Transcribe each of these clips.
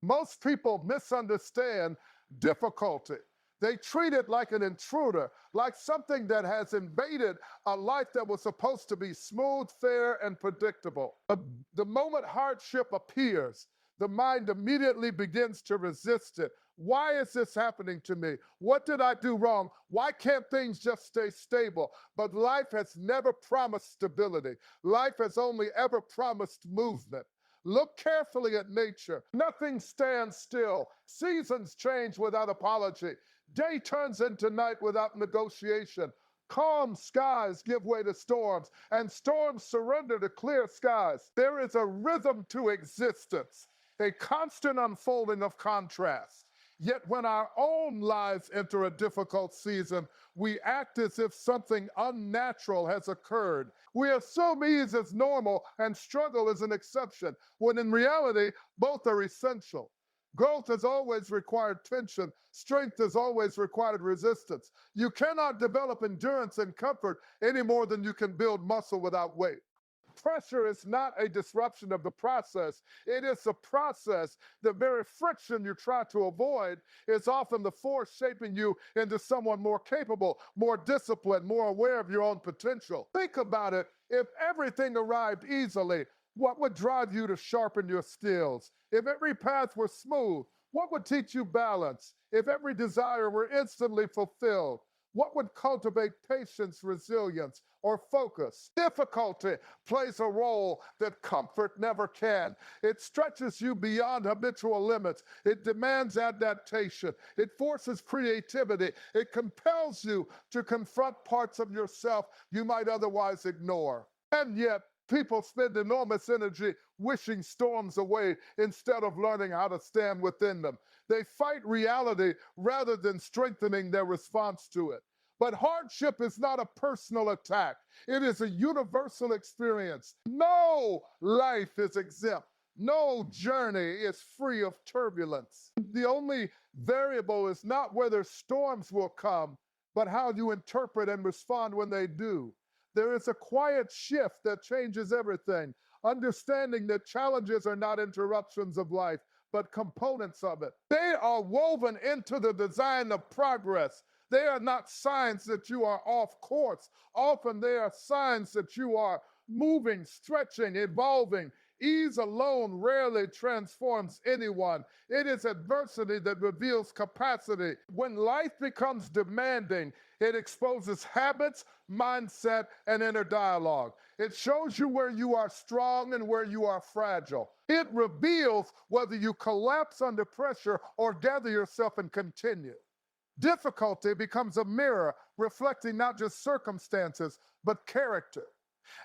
Most people misunderstand difficulty. They treat it like an intruder, like something that has invaded a life that was supposed to be smooth, fair, and predictable. But the moment hardship appears, the mind immediately begins to resist it. Why is this happening to me? What did I do wrong? Why can't things just stay stable? But life has never promised stability. Life has only ever promised movement. Look carefully at nature. Nothing stands still. Seasons change without apology. Day turns into night without negotiation. Calm skies give way to storms, and storms surrender to clear skies. There is a rhythm to existence, a constant unfolding of contrast. Yet when our own lives enter a difficult season, we act as if something unnatural has occurred. We assume ease is normal and struggle is an exception, when in reality, both are essential. Growth has always required tension. Strength has always required resistance. You cannot develop endurance and comfort any more than you can build muscle without weight. Pressure is not a disruption of the process. It is the process. The very friction you try to avoid is often the force shaping you into someone more capable, more disciplined, more aware of your own potential. Think about it. If everything arrived easily, what would drive you to sharpen your skills? If every path were smooth, what would teach you balance? If every desire were instantly fulfilled, what would cultivate patience, resilience, or focus? Difficulty plays a role that comfort never can. It stretches you beyond habitual limits. It demands adaptation. It forces creativity. It compels you to confront parts of yourself you might otherwise ignore. And yet, people spend enormous energy wishing storms away instead of learning how to stand within them. They fight reality rather than strengthening their response to it. But hardship is not a personal attack, it is a universal experience. No life is exempt. No journey is free of turbulence. The only variable is not whether storms will come, but how you interpret and respond when they do. There is a quiet shift that changes everything, understanding that challenges are not interruptions of life, but components of it. They are woven into the design of progress. They are not signs that you are off course. Often they are signs that you are moving, stretching, evolving. Ease alone rarely transforms anyone. It is adversity that reveals capacity. When life becomes demanding, it exposes habits, mindset, and inner dialogue. It shows you where you are strong and where you are fragile. It reveals whether you collapse under pressure or gather yourself and continue. Difficulty becomes a mirror reflecting not just circumstances, but character.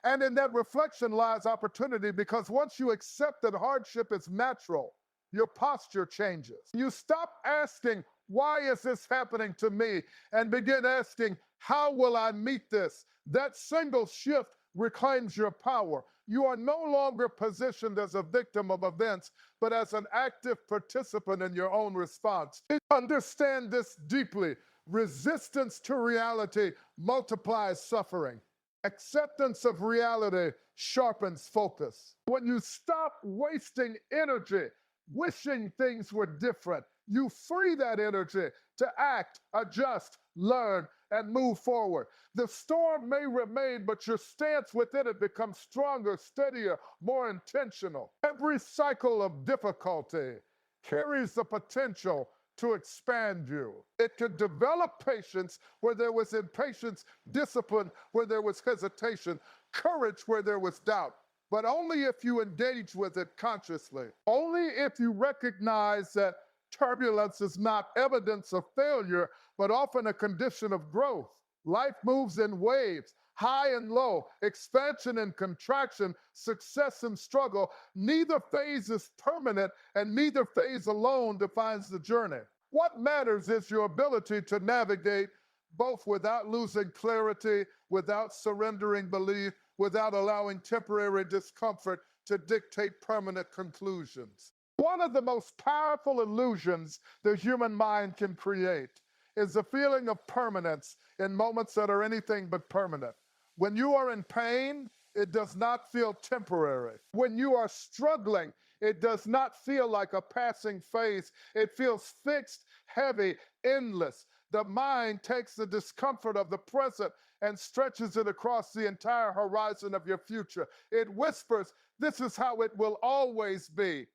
And in that reflection lies opportunity, because once you accept that hardship is natural, your posture changes. You stop asking, why is this happening to me? And begin asking, how will I meet this? That single shift reclaims your power. You are no longer positioned as a victim of events, but as an active participant in your own response. Understand this deeply. Resistance to reality multiplies suffering. Acceptance of reality sharpens focus. When you stop wasting energy wishing things were different, you free that energy to act, adjust, learn, and move forward. The storm may remain, but your stance within it becomes stronger, steadier, more intentional. Every cycle of difficulty carries the potential to expand you. It could develop patience where there was impatience, discipline where there was hesitation, courage where there was doubt. But only if you engage with it consciously. Only if you recognize that turbulence is not evidence of failure, but often a condition of growth. Life moves in waves, high and low, expansion and contraction, success and struggle. Neither phase is permanent, and neither phase alone defines the journey. What matters is your ability to navigate both without losing clarity, without surrendering belief, without allowing temporary discomfort to dictate permanent conclusions. One of the most powerful illusions the human mind can create is the feeling of permanence in moments that are anything but permanent. When you are in pain, it does not feel temporary. When you are struggling, It does not feel like a passing phase. It feels fixed, heavy, endless. The mind takes the discomfort of the present and stretches it across the entire horizon of your future. It whispers, this is how it will always be.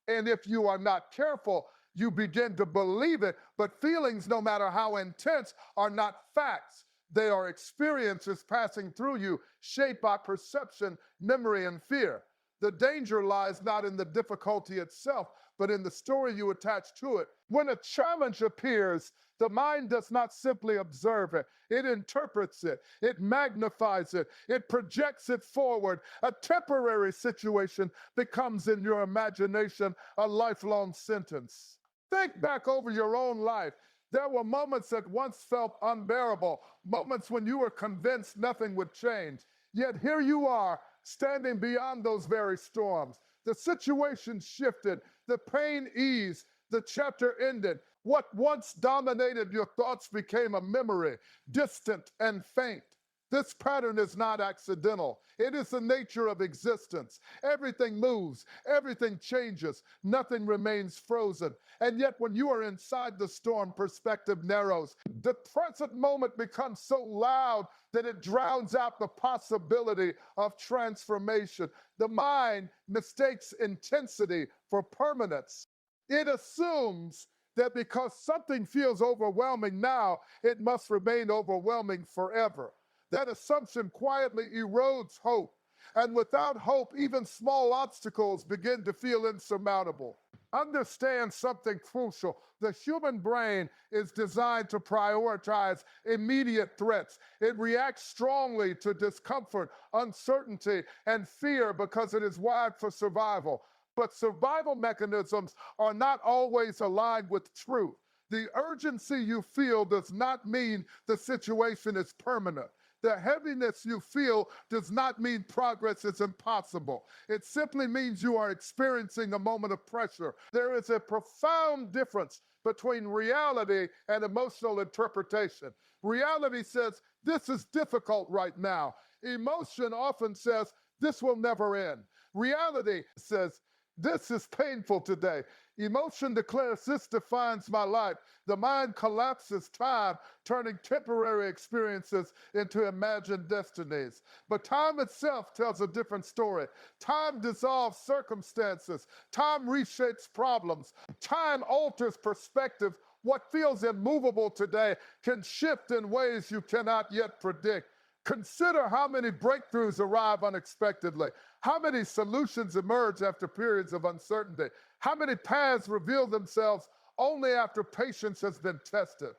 And if you are not careful, you begin to believe it. But feelings, no matter how intense, are not facts. They are experiences passing through you, shaped by perception, memory, and fear. The danger lies not in the difficulty itself, but in the story you attach to it. When a challenge appears, the mind does not simply observe it, it interprets it, it magnifies it, it projects it forward. A temporary situation becomes in your imagination a lifelong sentence. Think back over your own life. There were moments that once felt unbearable, moments when you were convinced nothing would change. Yet here you are, standing beyond those very storms. The situation shifted, the pain eased, the chapter ended. What once dominated your thoughts became a memory, distant and faint. This pattern is not accidental. It is the nature of existence. Everything moves, everything changes, nothing remains frozen. And yet, when you are inside the storm, perspective narrows. The present moment becomes so loud that it drowns out the possibility of transformation. The mind mistakes intensity for permanence. It assumes that because something feels overwhelming now, it must remain overwhelming forever. That assumption quietly erodes hope. And without hope, even small obstacles begin to feel insurmountable. Understand something crucial. The human brain is designed to prioritize immediate threats. It reacts strongly to discomfort, uncertainty, and fear because it is wired for survival. But survival mechanisms are not always aligned with truth. The urgency you feel does not mean the situation is permanent. The heaviness you feel does not mean progress is impossible. It simply means you are experiencing a moment of pressure. There is a profound difference between reality and emotional interpretation. Reality says, this is difficult right now. Emotion often says, this will never end. Reality says, this is painful today. Emotion declares this defines my life. The mind collapses time, turning temporary experiences into imagined destinies. But time itself tells a different story. Time dissolves circumstances. Time reshapes problems. Time alters perspective. What feels immovable today can shift in ways you cannot yet predict. Consider how many breakthroughs arrive unexpectedly, how many solutions emerge after periods of uncertainty, how many paths reveal themselves only after patience has been tested.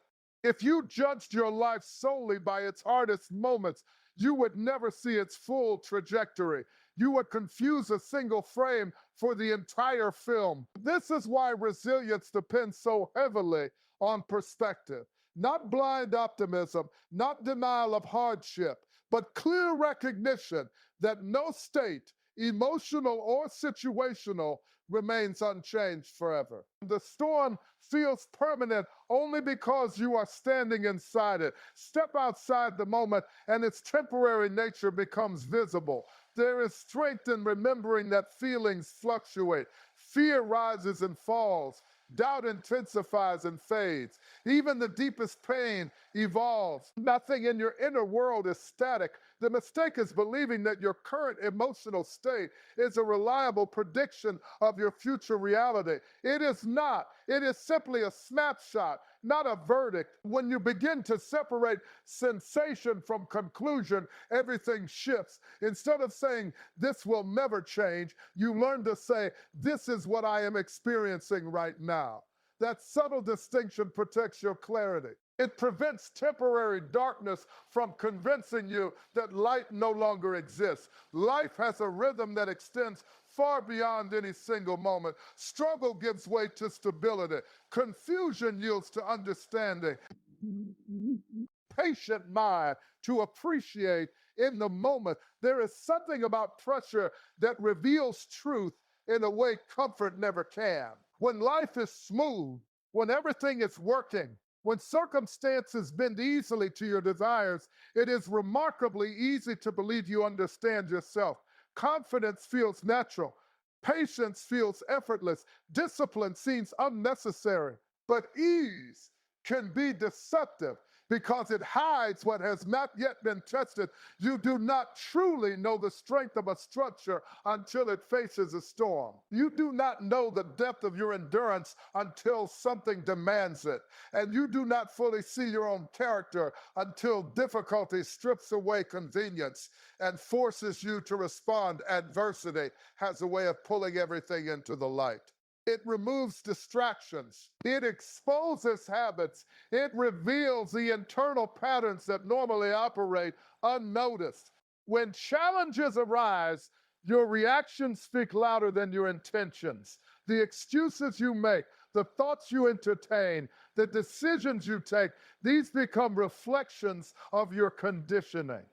If you judged your life solely by its hardest moments, you would never see its full trajectory. You would confuse a single frame for the entire film. This is why resilience depends so heavily on perspective. Not blind optimism, not denial of hardship, but clear recognition that no state, emotional or situational, remains unchanged forever. The storm feels permanent only because you are standing inside it. Step outside the moment and its temporary nature becomes visible. There is strength in remembering that feelings fluctuate. Fear rises and falls. Doubt intensifies and fades. Even the deepest pain evolves. Nothing in your inner world is static. The mistake is believing that your current emotional state is a reliable prediction of your future reality. It is not. It is simply a snapshot, not a verdict. When you begin to separate sensation from conclusion, everything shifts. Instead of saying, this will never change, you learn to say, this is what I am experiencing right now. That subtle distinction protects your clarity. It prevents temporary darkness from convincing you that light no longer exists. Life has a rhythm that extends far beyond any single moment. Struggle gives way to stability. Confusion yields to understanding. Patient mind to appreciate in the moment. There is something about pressure that reveals truth in a way comfort never can. When life is smooth, when everything is working, when circumstances bend easily to your desires, it is remarkably easy to believe you understand yourself. Confidence feels natural. Patience feels effortless. Discipline seems unnecessary. But ease can be deceptive because it hides what has not yet been tested. You do not truly know the strength of a structure until it faces a storm. You do not know the depth of your endurance until something demands it. And you do not fully see your own character until difficulty strips away convenience and forces you to respond. Adversity has a way of pulling everything into the light. It removes distractions. It exposes habits. It reveals the internal patterns that normally operate unnoticed. When challenges arise, your reactions speak louder than your intentions. The excuses you make, the thoughts you entertain, the decisions you take, these become reflections of your conditioning.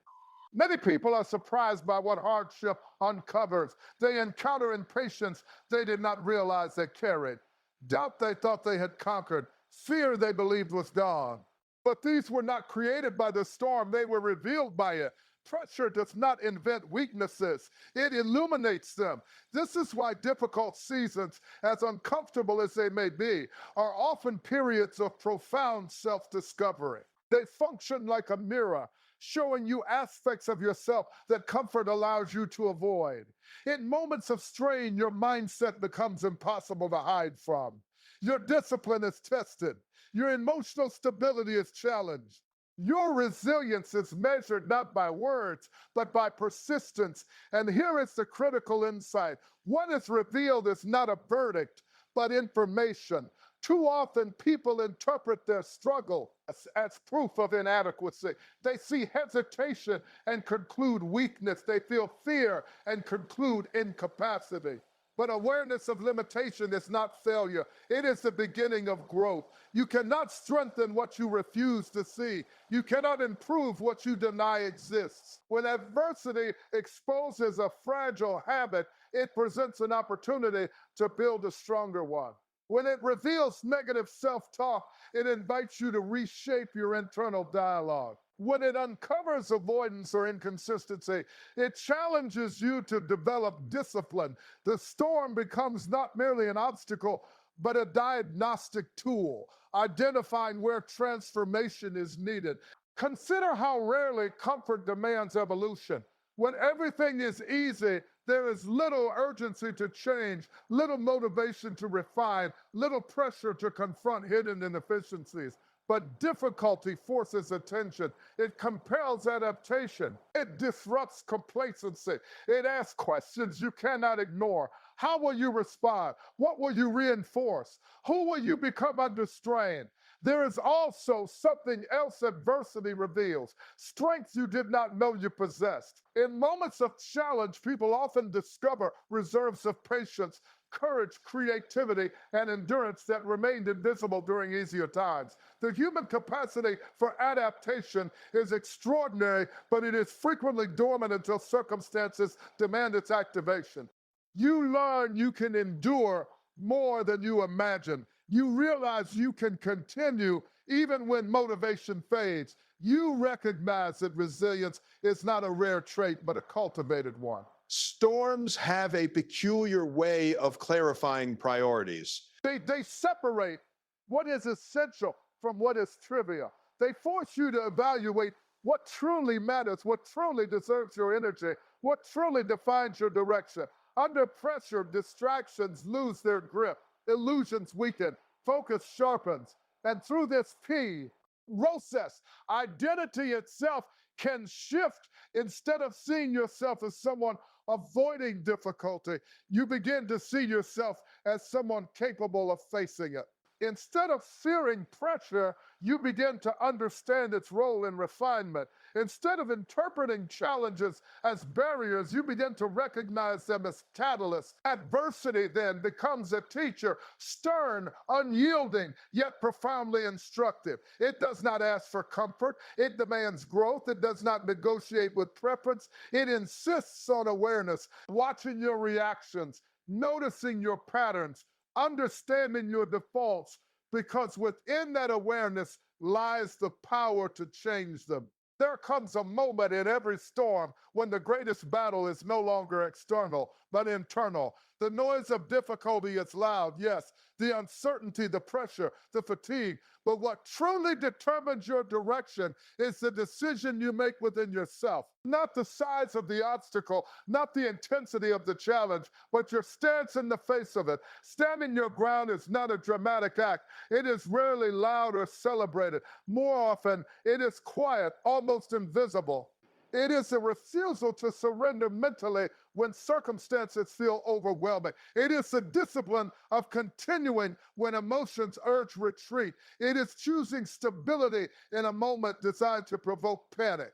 Many people are surprised by what hardship uncovers. They encounter impatience they did not realize they carried, doubt they thought they had conquered, fear they believed was gone. But these were not created by the storm, they were revealed by it. Pressure does not invent weaknesses, it illuminates them. This is why difficult seasons, as uncomfortable as they may be, are often periods of profound self discovery. They function like a mirror, showing you aspects of yourself that comfort allows you to avoid. In moments of strain, your mindset becomes impossible to hide from. Your discipline is tested. Your emotional stability is challenged. Your resilience is measured not by words, but by persistence. And here is the critical insight. What is revealed is not a verdict, but information. Too often, people interpret their struggle as proof of inadequacy. They see hesitation and conclude weakness. They feel fear and conclude incapacity. But awareness of limitation is not failure, it is the beginning of growth. You cannot strengthen what you refuse to see, you cannot improve what you deny exists. When adversity exposes a fragile habit, it presents an opportunity to build a stronger one. When it reveals negative self talk, it invites you to reshape your internal dialogue. When it uncovers avoidance or inconsistency, it challenges you to develop discipline. The storm becomes not merely an obstacle, but a diagnostic tool, identifying where transformation is needed. Consider how rarely comfort demands evolution. When everything is easy, there is little urgency to change, little motivation to refine, little pressure to confront hidden inefficiencies. But difficulty forces attention. It compels adaptation. It disrupts complacency. It asks questions you cannot ignore. How will you respond? What will you reinforce? Who will you become under strain? There is also something else adversity reveals, strength you did not know you possessed. In moments of challenge, people often discover reserves of patience, courage, creativity, and endurance that remained invisible during easier times. The human capacity for adaptation is extraordinary, but it is frequently dormant until circumstances demand its activation. You learn you can endure more than you imagine. You realize you can continue even when motivation fades. You recognize that resilience is not a rare trait, but a cultivated one. Storms have a peculiar way of clarifying priorities. They separate what is essential from what is trivial. They force you to evaluate what truly matters, what truly deserves your energy, what truly defines your direction. Under pressure, distractions lose their grip, illusions weaken, focus sharpens. And through this process, identity itself can shift. Instead of seeing yourself as someone avoiding difficulty, you begin to see yourself as someone capable of facing it. Instead of fearing pressure, you begin to understand its role in refinement. Instead of interpreting challenges as barriers, you begin to recognize them as catalysts. Adversity then becomes a teacher, stern, unyielding, yet profoundly instructive. It does not ask for comfort, it demands growth, it does not negotiate with preference, it insists on awareness, watching your reactions, noticing your patterns, understanding your defaults, because within that awareness lies the power to change them. There comes a moment in every storm when the greatest battle is no longer external, but internal. The noise of difficulty is loud, yes. The uncertainty, the pressure, the fatigue. But what truly determines your direction is the decision you make within yourself. Not the size of the obstacle, not the intensity of the challenge, but your stance in the face of it. Standing your ground is not a dramatic act. It is rarely loud or celebrated. More often, it is quiet, almost invisible. It is a refusal to surrender mentally when circumstances feel overwhelming. It is a discipline of continuing when emotions urge retreat. It is choosing stability in a moment designed to provoke panic.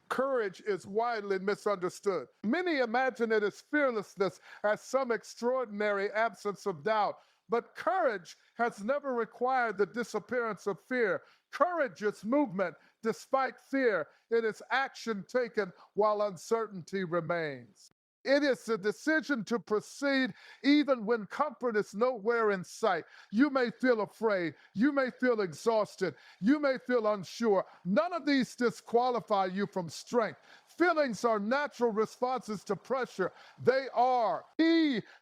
Courage is widely misunderstood. Many imagine it as fearlessness, as some extraordinary absence of doubt. But courage has never required the disappearance of fear. Courage is movement despite fear. It is action taken while uncertainty remains. It is the decision to proceed even when comfort is nowhere in sight. You may feel afraid. You may feel exhausted. You may feel unsure. None of these disqualify you from strength. Feelings are natural responses to pressure. They are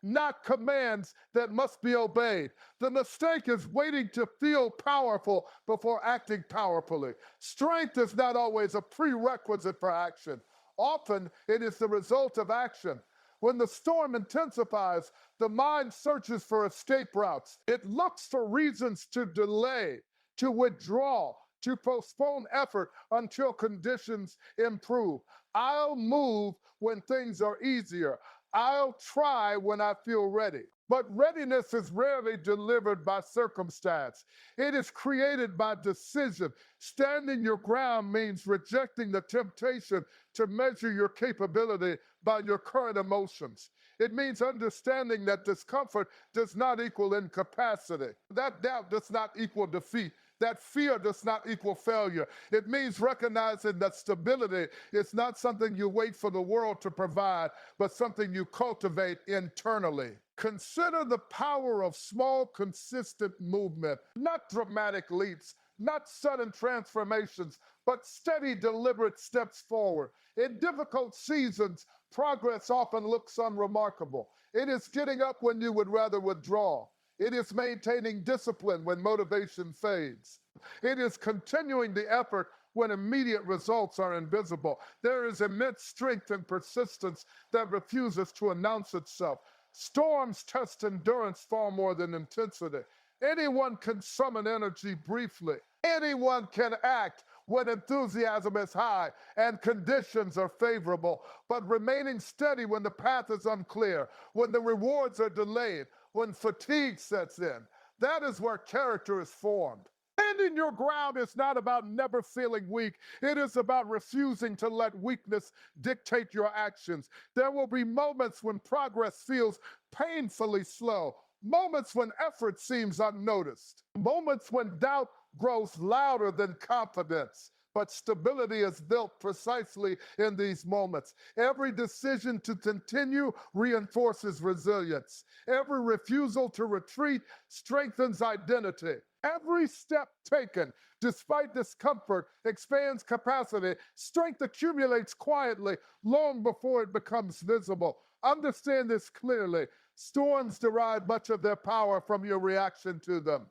not commands that must be obeyed. The mistake is waiting to feel powerful before acting powerfully. Strength is not always a prerequisite for action. Often, it is the result of action. When the storm intensifies, the mind searches for escape routes. It looks for reasons to delay, to withdraw, to postpone effort until conditions improve. I'll move when things are easier. I'll try when I feel ready. But readiness is rarely delivered by circumstance. It is created by decision. Standing your ground means rejecting the temptation to measure your capability by your current emotions. It means understanding that discomfort does not equal incapacity. That doubt does not equal defeat. That fear does not equal failure. It means recognizing that stability is not something you wait for the world to provide, but something you cultivate internally. Consider the power of small, consistent movement, not dramatic leaps, not sudden transformations, but steady, deliberate steps forward. In difficult seasons, progress often looks unremarkable. It is getting up when you would rather withdraw. It is maintaining discipline when motivation fades. It is continuing the effort when immediate results are invisible. There is immense strength and persistence that refuses to announce itself. Storms test endurance far more than intensity. Anyone can summon energy briefly. Anyone can act when enthusiasm is high and conditions are favorable, but remaining steady when the path is unclear, when the rewards are delayed, when fatigue sets in, that is where character is formed. Standing your ground is not about never feeling weak. It is about refusing to let weakness dictate your actions. There will be moments when progress feels painfully slow, moments when effort seems unnoticed, moments when doubt grows louder than confidence. But stability is built precisely in these moments. Every decision to continue reinforces resilience. Every refusal to retreat strengthens identity. Every step taken, despite discomfort, expands capacity. Strength accumulates quietly long before it becomes visible. Understand this clearly. Storms derive much of their power from your reaction to them.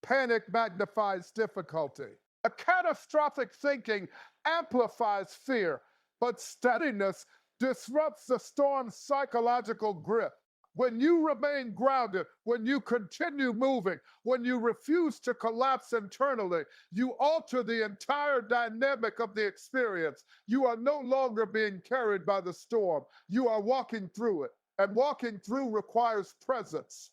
Panic magnifies difficulty. A catastrophic thinking amplifies fear, but steadiness disrupts the storm's psychological grip. When you remain grounded, when you continue moving, when you refuse to collapse internally, you alter the entire dynamic of the experience. You are no longer being carried by the storm. You are walking through it. And walking through requires presence.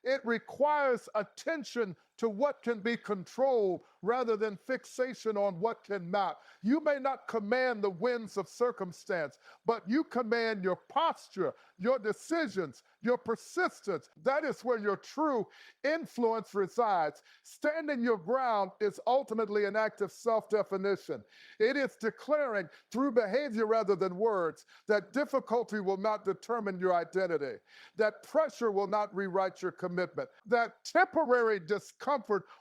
It requires attention to what can be controlled rather than fixation on what cannot. You may not command the winds of circumstance, but you command your posture, your decisions, your persistence. That is where your true influence resides. Standing your ground is ultimately an act of self-definition. It is declaring through behavior rather than words that difficulty will not determine your identity, that pressure will not rewrite your commitment, that temporary discomfort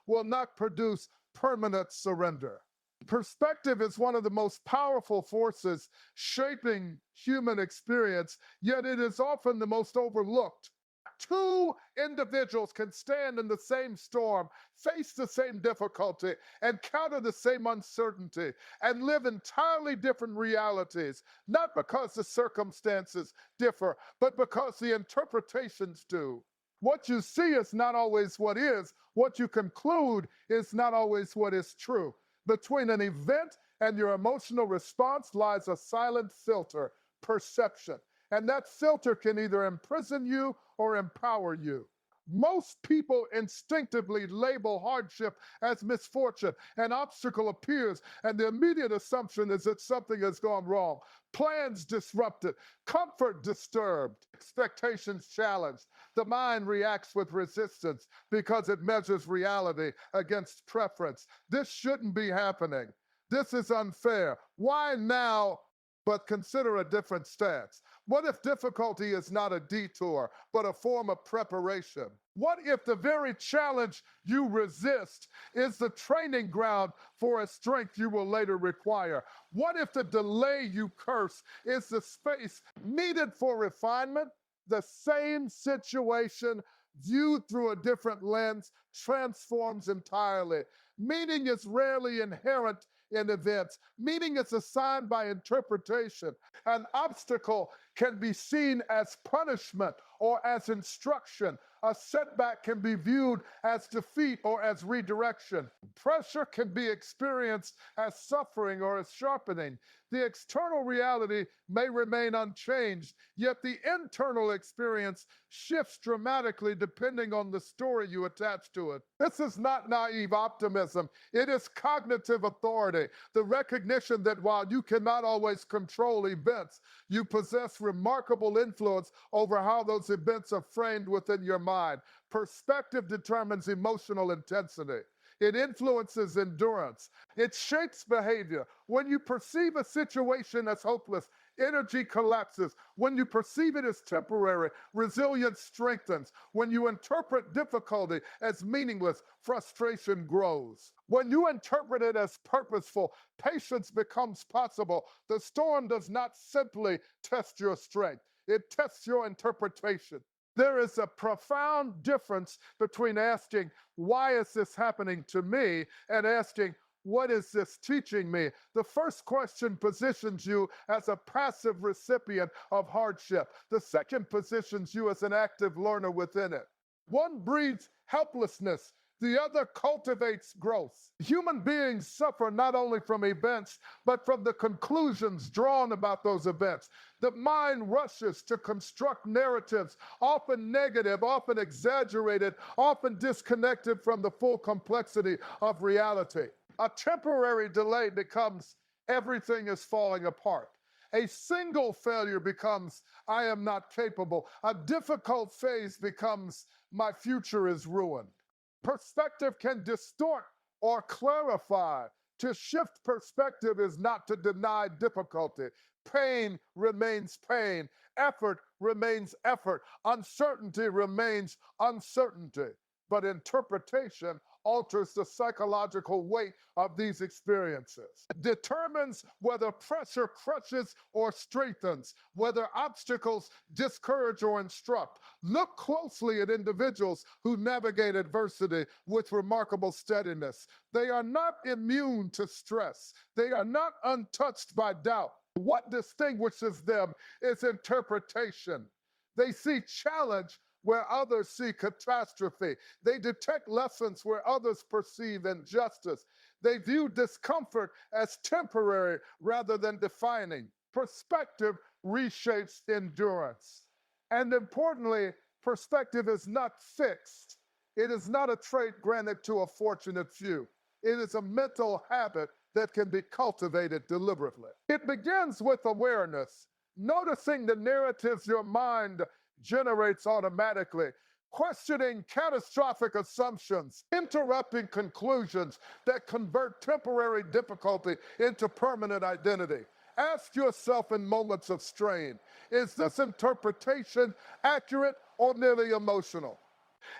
will not produce permanent surrender. Perspective is one of the most powerful forces shaping human experience, yet it is often the most overlooked. Two individuals can stand in the same storm, face the same difficulty, encounter the same uncertainty, and live entirely different realities, not because the circumstances differ, but because the interpretations do. What you see is not always what is. What you conclude is not always what is true. Between an event and your emotional response lies a silent filter, perception. And that filter can either imprison you or empower you. Most people instinctively label hardship as misfortune. An obstacle appears, and the immediate assumption is that something has gone wrong. Plans disrupted, comfort disturbed, expectations challenged. The mind reacts with resistance because it measures reality against preference. This shouldn't be happening. This is unfair. Why now? But consider a different stance. What if difficulty is not a detour, but a form of preparation? What if the very challenge you resist is the training ground for a strength you will later require? What if the delay you curse is the space needed for refinement? The same situation viewed through a different lens transforms entirely. Meaning is rarely inherent in events. Meaning is assigned by interpretation. An obstacle can be seen as punishment or as instruction. A setback can be viewed as defeat or as redirection. Pressure can be experienced as suffering or as sharpening. The external reality may remain unchanged, yet the internal experience shifts dramatically depending on the story you attach to it. This is not naive optimism. It is cognitive authority, the recognition that while you cannot always control events, you possess remarkable influence over how those events are framed within your mind. Perspective determines emotional intensity. It influences endurance. It shapes behavior. When you perceive a situation as hopeless, energy collapses. When you perceive it as temporary, resilience strengthens. When you interpret difficulty as meaningless, frustration grows. When you interpret it as purposeful, patience becomes possible. The storm does not simply test your strength, it tests your interpretation. There is a profound difference between asking, why is this happening to me? And asking, what is this teaching me? The first question positions you as a passive recipient of hardship. The second positions you as an active learner within it. One breeds helplessness. The other cultivates growth. Human beings suffer not only from events, but from the conclusions drawn about those events. The mind rushes to construct narratives, often negative, often exaggerated, often disconnected from the full complexity of reality. A temporary delay becomes everything is falling apart. A single failure becomes, I am not capable. A difficult phase becomes, my future is ruined. Perspective can distort or clarify. To shift perspective is not to deny difficulty. Pain remains pain. Effort remains effort. Uncertainty remains uncertainty. But interpretation alters the psychological weight of these experiences. It determines whether pressure crushes or strengthens, whether obstacles discourage or instruct. Look closely at individuals who navigate adversity with remarkable steadiness. They are not immune to stress. They are not untouched by doubt. What distinguishes them is interpretation. They see challenge where others see catastrophe. They detect lessons where others perceive injustice. They view discomfort as temporary rather than defining. Perspective reshapes endurance. And importantly, perspective is not fixed. It is not a trait granted to a fortunate few. It is a mental habit that can be cultivated deliberately. It begins with awareness, noticing the narratives your mind generates automatically, questioning catastrophic assumptions, interrupting conclusions that convert temporary difficulty into permanent identity. Ask yourself in moments of strain, is this interpretation accurate or merely emotional?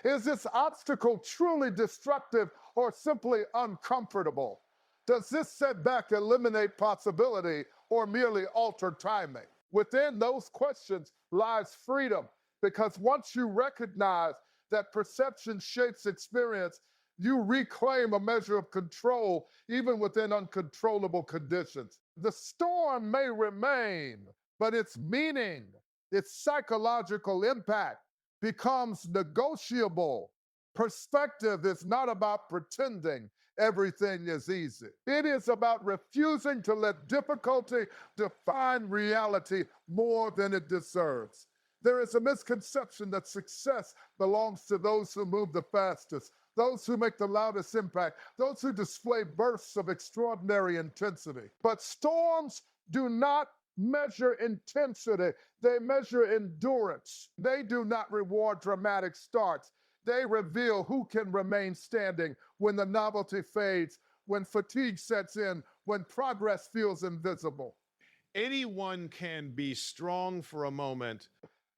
Is this obstacle truly destructive or simply uncomfortable? Does this setback eliminate possibility or merely alter timing? Within those questions lies freedom. Because once you recognize that perception shapes experience, you reclaim a measure of control even within uncontrollable conditions. The storm may remain, but its meaning, its psychological impact becomes negotiable. Perspective is not about pretending everything is easy. It is about refusing to let difficulty define reality more than it deserves. There is a misconception that success belongs to those who move the fastest, those who make the loudest impact, those who display bursts of extraordinary intensity. But storms do not measure intensity, they measure endurance. They do not reward dramatic starts. They reveal who can remain standing when the novelty fades, when fatigue sets in, when progress feels invisible. Anyone can be strong for a moment.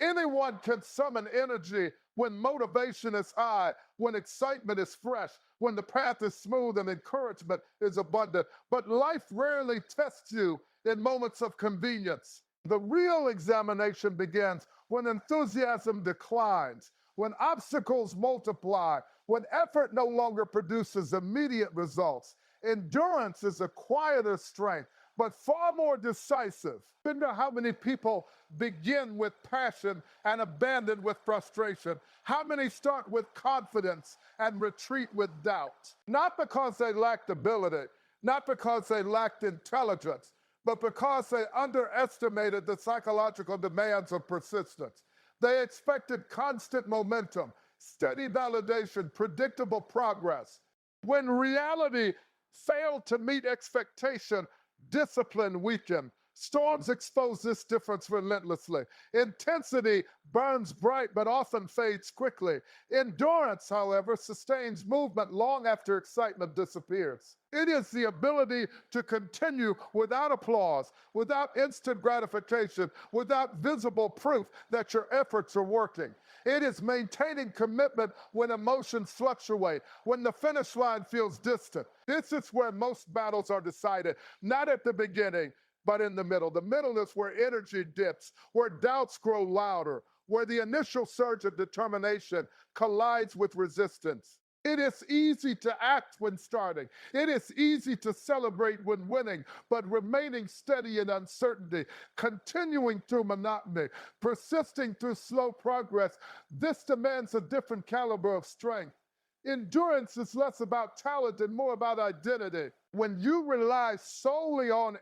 Anyone can summon energy when motivation is high, when excitement is fresh, when the path is smooth and encouragement is abundant. But life rarely tests you in moments of convenience. The real examination begins when enthusiasm declines, when obstacles multiply, when effort no longer produces immediate results. Endurance is a quieter strength, but far more decisive. Wonder how many people begin with passion and abandon with frustration? How many start with confidence and retreat with doubt? Not because they lacked ability, not because they lacked intelligence, but because they underestimated the psychological demands of persistence. They expected constant momentum, steady validation, predictable progress. When reality failed to meet expectation, discipline weakened. Storms expose this difference relentlessly. Intensity burns bright but often fades quickly. Endurance, however, sustains movement long after excitement disappears. It is the ability to continue without applause, without instant gratification, without visible proof that your efforts are working. It is maintaining commitment when emotions fluctuate, when the finish line feels distant. This is where most battles are decided, not at the beginning, but in the middle. The middle is where energy dips, where doubts grow louder, where the initial surge of determination collides with resistance. It is easy to act when starting. It is easy to celebrate when winning, but remaining steady in uncertainty, continuing through monotony, persisting through slow progress, this demands a different caliber of strength. Endurance is less about talent and more about identity. When you rely solely on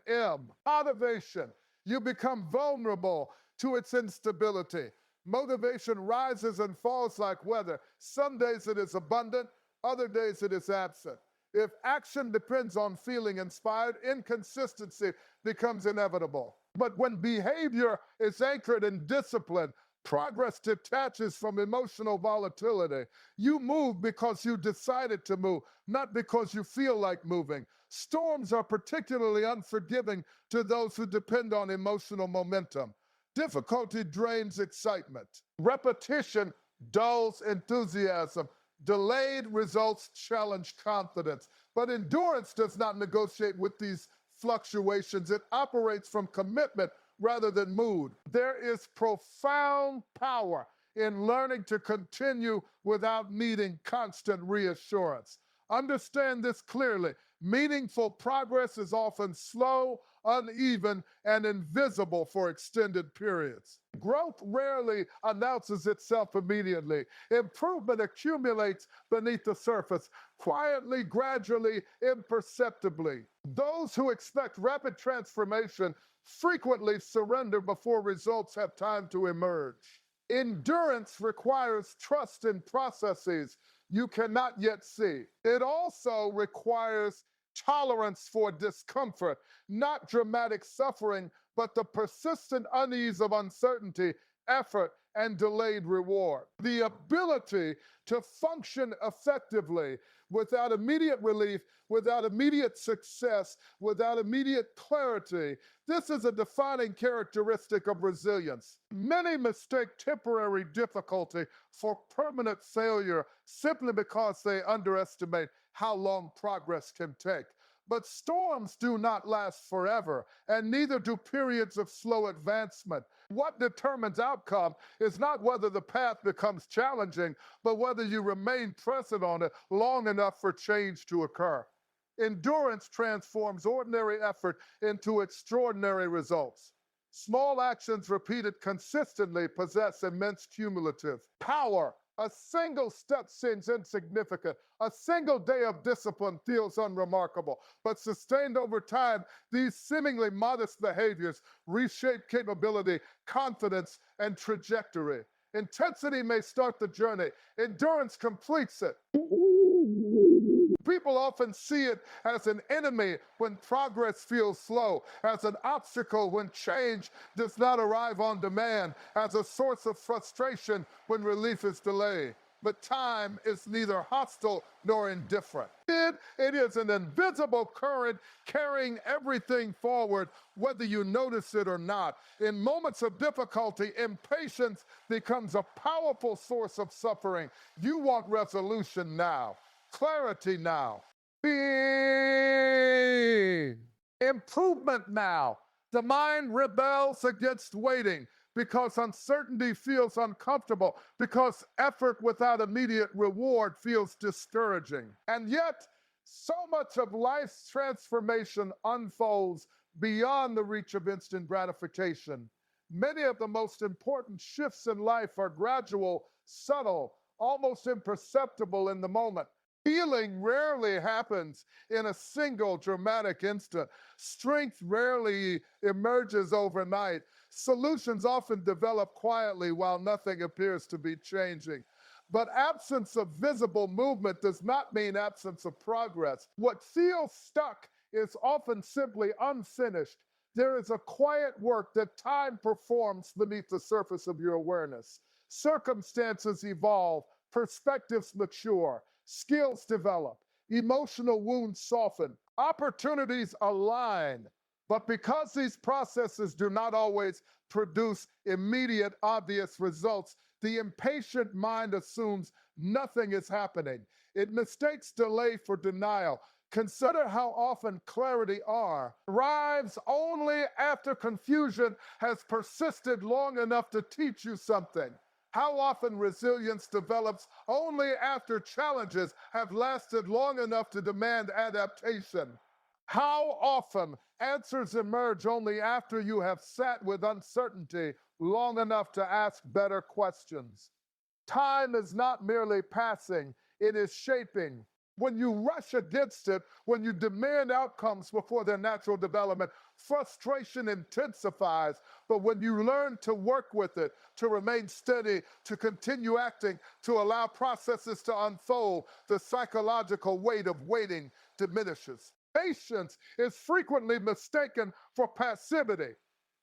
motivation, you become vulnerable to its instability. Motivation rises and falls like weather. Some days it is abundant, other days it is absent. If action depends on feeling inspired, inconsistency becomes inevitable. But when behavior is anchored in discipline, progress detaches from emotional volatility. You move because you decided to move, not because you feel like moving. Storms are particularly unforgiving to those who depend on emotional momentum. Difficulty drains excitement. Repetition dulls enthusiasm. Delayed results challenge confidence. But endurance does not negotiate with these fluctuations. It operates from commitment rather than mood. There is profound power in learning to continue without needing constant reassurance. Understand this clearly. Meaningful progress is often slow, uneven, and invisible for extended periods. Growth rarely announces itself immediately. Improvement accumulates beneath the surface, quietly, gradually, imperceptibly. Those who expect rapid transformation frequently surrender before results have time to emerge. Endurance requires trust in processes you cannot yet see. It also requires tolerance for discomfort, not dramatic suffering, but the persistent unease of uncertainty, effort, and delayed reward. The ability to function effectively without immediate relief, without immediate success, without immediate clarity. This is a defining characteristic of resilience. Many mistake temporary difficulty for permanent failure simply because they underestimate how long progress can take. But storms do not last forever, and neither do periods of slow advancement. What determines outcome is not whether the path becomes challenging, but whether you remain present on it long enough for change to occur. Endurance transforms ordinary effort into extraordinary results. Small actions repeated consistently possess immense cumulative power. A single step seems insignificant. A single day of discipline feels unremarkable. But sustained over time, these seemingly modest behaviors reshape capability, confidence, and trajectory. Intensity may start the journey, endurance completes it. People often see it as an enemy when progress feels slow, as an obstacle when change does not arrive on demand, as a source of frustration when relief is delayed. But time is neither hostile nor indifferent. It is an invisible current carrying everything forward, whether you notice it or not. In moments of difficulty, impatience becomes a powerful source of suffering. You want resolution now. Clarity now. Improvement now. The mind rebels against waiting because uncertainty feels uncomfortable, because effort without immediate reward feels discouraging. And yet, so much of life's transformation unfolds beyond the reach of instant gratification. Many of the most important shifts in life are gradual, subtle, almost imperceptible in the moment. Healing rarely happens in a single dramatic instant. Strength rarely emerges overnight. Solutions often develop quietly while nothing appears to be changing. But absence of visible movement does not mean absence of progress. What feels stuck is often simply unfinished. There is a quiet work that time performs beneath the surface of your awareness. Circumstances evolve, perspectives mature, skills develop, emotional wounds soften, opportunities align. But because these processes do not always produce immediate, obvious results, the impatient mind assumes nothing is happening. It mistakes delay for denial. Consider how often clarity arrives only after confusion has persisted long enough to teach you something. How often resilience develops only after challenges have lasted long enough to demand adaptation. How often answers emerge only after you have sat with uncertainty long enough to ask better questions. Time is not merely passing, it is shaping. When you rush against it, when you demand outcomes before their natural development, frustration intensifies. But when you learn to work with it, to remain steady, to continue acting, to allow processes to unfold, the psychological weight of waiting diminishes. Patience is frequently mistaken for passivity,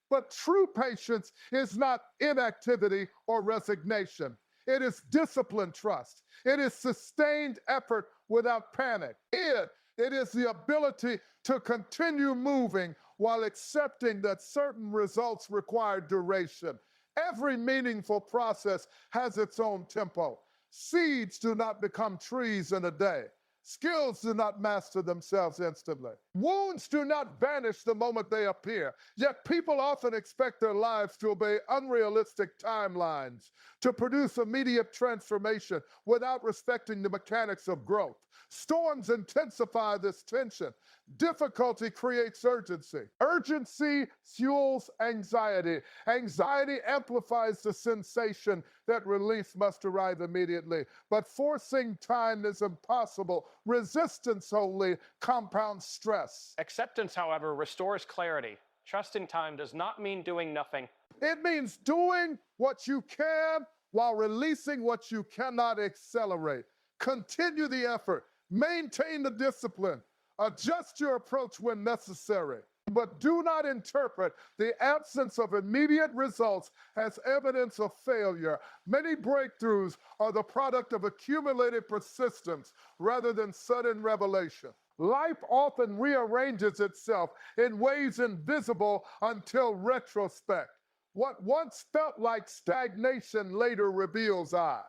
but true patience is not inactivity or resignation. It is disciplined trust. It is sustained effort without panic. It is the ability to continue moving while accepting that certain results require duration. Every meaningful process has its own tempo. Seeds do not become trees in a day. Skills do not master themselves instantly. Wounds do not vanish the moment they appear. Yet people often expect their lives to obey unrealistic timelines, to produce immediate transformation without respecting the mechanics of growth. Storms intensify this tension. Difficulty creates urgency. Urgency fuels anxiety. Anxiety amplifies the sensation that relief must arrive immediately. But forcing time is impossible. Resistance only compounds stress. Acceptance, however, restores clarity. Trust in time does not mean doing nothing. It means doing what you can while releasing what you cannot accelerate. Continue the effort. Maintain the discipline. Adjust your approach when necessary. But do not interpret the absence of immediate results as evidence of failure. Many breakthroughs are the product of accumulated persistence rather than sudden revelation. Life often rearranges itself in ways invisible until retrospect. What once felt like stagnation later reveals I.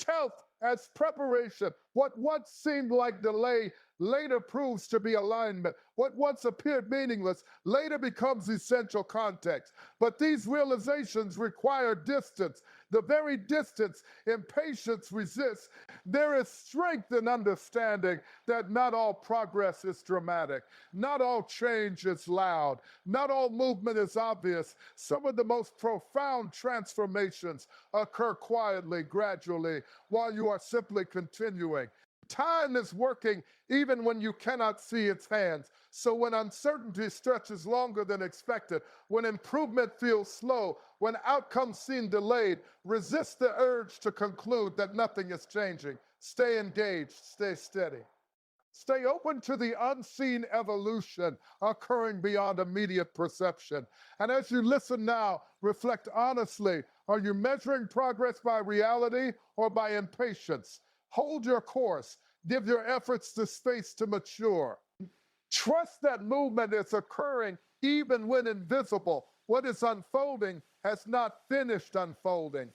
Health as preparation. What once seemed like delay later proves to be alignment. What once appeared meaningless later becomes essential context. But these realizations require distance. The very distance impatience resists. There is strength in understanding that not all progress is dramatic, not all change is loud, not all movement is obvious. Some of the most profound transformations occur quietly, gradually, while you are simply continuing. Time is working even when you cannot see its hands. So when uncertainty stretches longer than expected, when improvement feels slow, when outcomes seem delayed, resist the urge to conclude that nothing is changing. Stay engaged, stay steady. Stay open to the unseen evolution occurring beyond immediate perception. And as you listen now, reflect honestly. Are you measuring progress by reality or by impatience? Hold your course. Give your efforts the space to mature. Trust that movement is occurring even when invisible. What is unfolding has not finished unfolding.